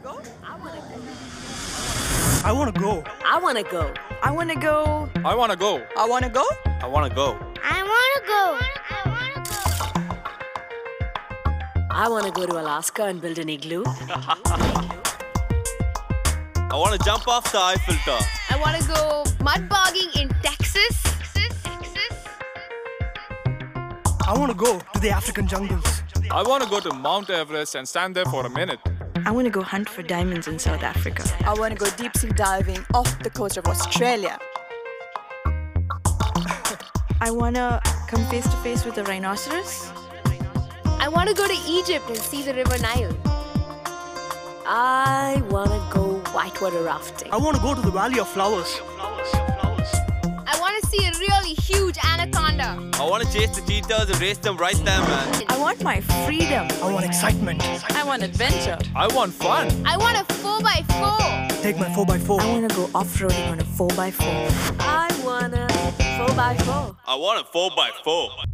go? I wanna go. I wanna go. I wanna go. I wanna go. I wanna go. I wanna go. I wanna go. I wanna go to Alaska and build an igloo. I want to jump off the Eiffel Tower. I wanna go mud bogging in Texas. I wanna go to the African jungles. I wanna go to Mount Everest and stand there for a minute. I wanna go hunt for diamonds in South Africa. I wanna go deep sea diving off the coast of Australia. I wanna come face to face with a rhinoceros. I wanna go to Egypt and see the River Nile. I wanna go whitewater rafting. I wanna go to the Valley of Flowers. I wanna see a really huge anaconda. I want to chase the cheetahs and race them right there, man. I want my freedom. I want excitement. I want adventure. I want fun. I want a 4x4. Take my 4x4. I wanna go off-roading on a 4x4. I wanna 4x4. I want a 4x4.